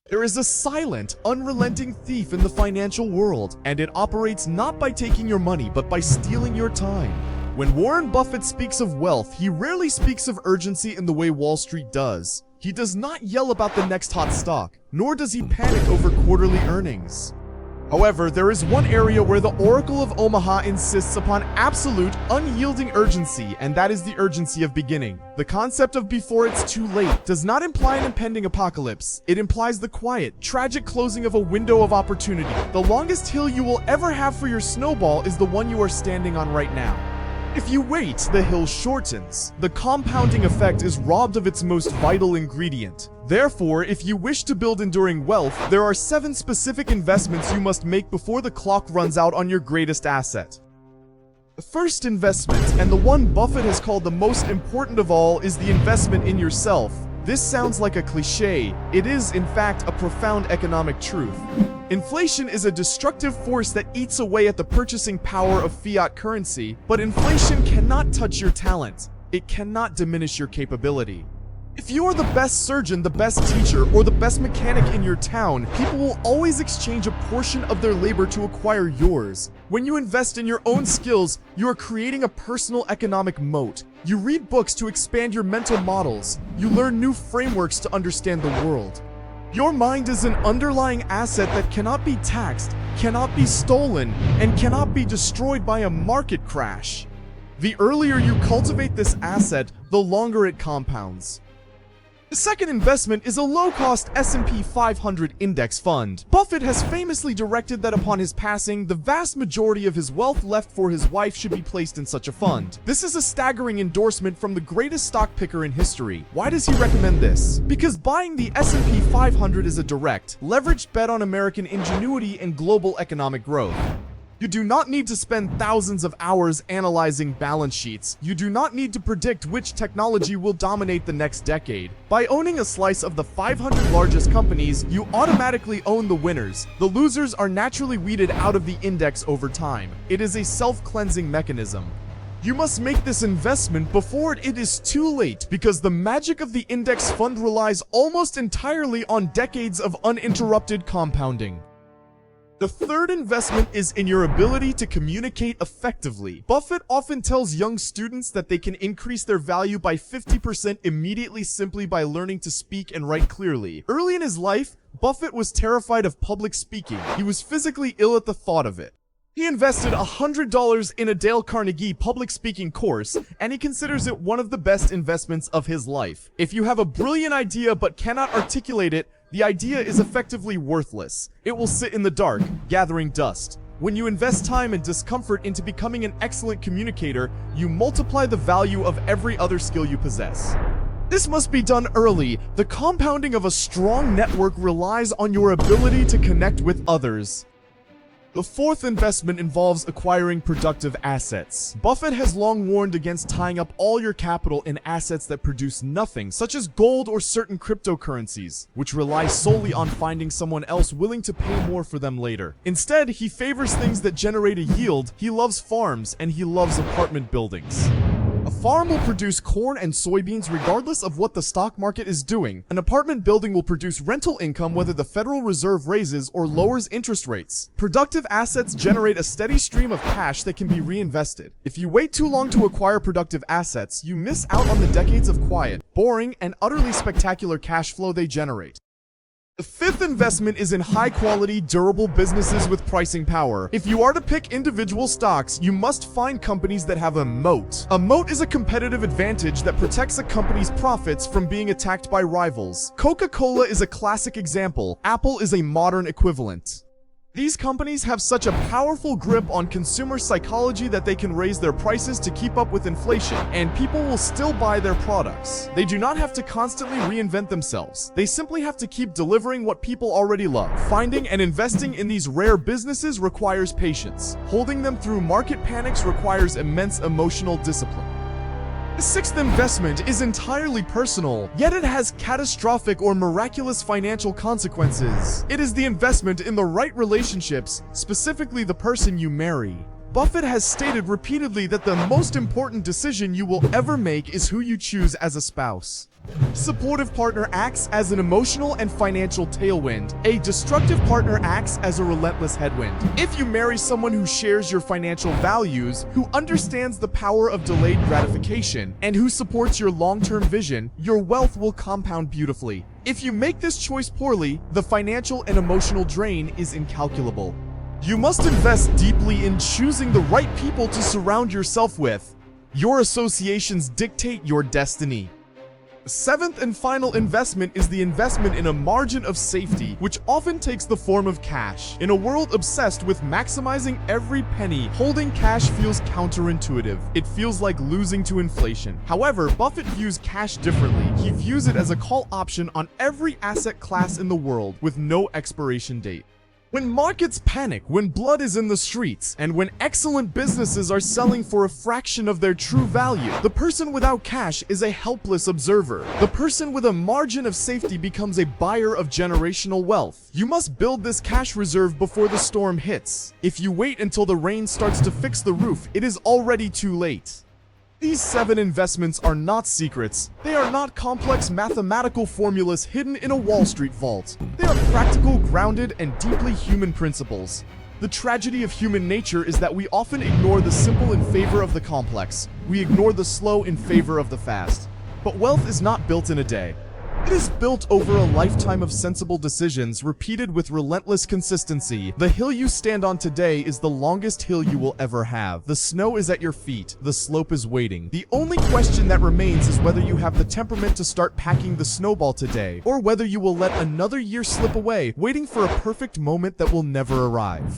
There is a silent, unrelenting thief in the financial world, and it operates not by taking your money, but by stealing your time. When Warren Buffett speaks of wealth, he rarely speaks of urgency in the way Wall Street does. He does not yell about the next hot stock, nor does he panic over quarterly earnings. However, there is one area where the Oracle of Omaha insists upon absolute, unyielding urgency, and that is the urgency of beginning. The concept of before it's too late does not imply an impending apocalypse. It implies the quiet, tragic closing of a window of opportunity. The longest hill you will ever have for your snowball is the one you are standing on right now. If you wait, the hill shortens. The compounding effect is robbed of its most vital ingredient. Therefore, if you wish to build enduring wealth, there are 7 specific investments you must make before the clock runs out on your greatest asset. The first investment, and the one Buffett has called the most important of all, is the investment in yourself. This sounds like a cliche. It is, in fact, a profound economic truth. Inflation is a destructive force that eats away at the purchasing power of fiat currency, but inflation cannot touch your talent. It cannot diminish your capability. If you are the best surgeon, the best teacher, or the best mechanic in your town, people will always exchange a portion of their labor to acquire yours. When you invest in your own skills, you are creating a personal economic moat. You read books to expand your mental models. You learn new frameworks to understand the world. Your mind is an underlying asset that cannot be taxed, cannot be stolen, and cannot be destroyed by a market crash. The earlier you cultivate this asset, the longer it compounds. The second investment is a low-cost S&P 500 index fund. Buffett has famously directed that upon his passing, the vast majority of his wealth left for his wife should be placed in such a fund. This is a staggering endorsement from the greatest stock picker in history. Why does he recommend this? Because buying the S&P 500 is a direct, leveraged bet on American ingenuity and global economic growth. You do not need to spend thousands of hours analyzing balance sheets. You do not need to predict which technology will dominate the next decade. By owning a slice of the 500 largest companies, you automatically own the winners. The losers are naturally weeded out of the index over time. It is a self-cleansing mechanism. You must make this investment before it is too late, because the magic of the index fund relies almost entirely on decades of uninterrupted compounding. The third investment is in your ability to communicate effectively. Buffett often tells young students that they can increase their value by 50% immediately simply by learning to speak and write clearly. Early in his life, Buffett was terrified of public speaking. He was physically ill at the thought of it. He invested $100 in a Dale Carnegie public speaking course, and he considers it one of the best investments of his life. If you have a brilliant idea but cannot articulate it, the idea is effectively worthless. It will sit in the dark, gathering dust. When you invest time and discomfort into becoming an excellent communicator, you multiply the value of every other skill you possess. This must be done early. The compounding of a strong network relies on your ability to connect with others. The fourth investment involves acquiring productive assets. Buffett has long warned against tying up all your capital in assets that produce nothing, such as gold or certain cryptocurrencies, which rely solely on finding someone else willing to pay more for them later. Instead, he favors things that generate a yield. He loves farms, and he loves apartment buildings. A farm will produce corn and soybeans regardless of what the stock market is doing. An apartment building will produce rental income whether the Federal Reserve raises or lowers interest rates. Productive assets generate a steady stream of cash that can be reinvested. If you wait too long to acquire productive assets, you miss out on the decades of quiet, boring, and utterly spectacular cash flow they generate. The fifth investment is in high-quality, durable businesses with pricing power. If you are to pick individual stocks, you must find companies that have a moat. A moat is a competitive advantage that protects a company's profits from being attacked by rivals. Coca-Cola is a classic example. Apple is a modern equivalent. These companies have such a powerful grip on consumer psychology that they can raise their prices to keep up with inflation, and people will still buy their products. They do not have to constantly reinvent themselves. They simply have to keep delivering what people already love. Finding and investing in these rare businesses requires patience. Holding them through market panics requires immense emotional discipline. The sixth investment is entirely personal, yet it has catastrophic or miraculous financial consequences. It is the investment in the right relationships, specifically the person you marry. Buffett has stated repeatedly that the most important decision you will ever make is who you choose as a spouse. Supportive partner acts as an emotional and financial tailwind. A destructive partner acts as a relentless headwind. If you marry someone who shares your financial values, who understands the power of delayed gratification, and who supports your long-term vision, your wealth will compound beautifully. If you make this choice poorly, the financial and emotional drain is incalculable. You must invest deeply in choosing the right people to surround yourself with. Your associations dictate your destiny. Seventh and final investment is the investment in a margin of safety, which often takes the form of cash. In a world obsessed with maximizing every penny, holding cash feels counterintuitive. It feels like losing to inflation. However, Buffett views cash differently. He views it as a call option on every asset class in the world with no expiration date. When markets panic, when blood is in the streets, and when excellent businesses are selling for a fraction of their true value, the person without cash is a helpless observer. The person with a margin of safety becomes a buyer of generational wealth. You must build this cash reserve before the storm hits. If you wait until the rain starts to fix the roof, it is already too late. These 7 investments are not secrets. They are not complex mathematical formulas hidden in a Wall Street vault. They are practical, grounded, and deeply human principles. The tragedy of human nature is that we often ignore the simple in favor of the complex. We ignore the slow in favor of the fast. But wealth is not built in a day. It is built over a lifetime of sensible decisions repeated with relentless consistency. The hill you stand on today is the longest hill you will ever have. The snow is at your feet. The slope is waiting. The only question that remains is whether you have the temperament to start packing the snowball today, or whether you will let another year slip away, waiting for a perfect moment that will never arrive.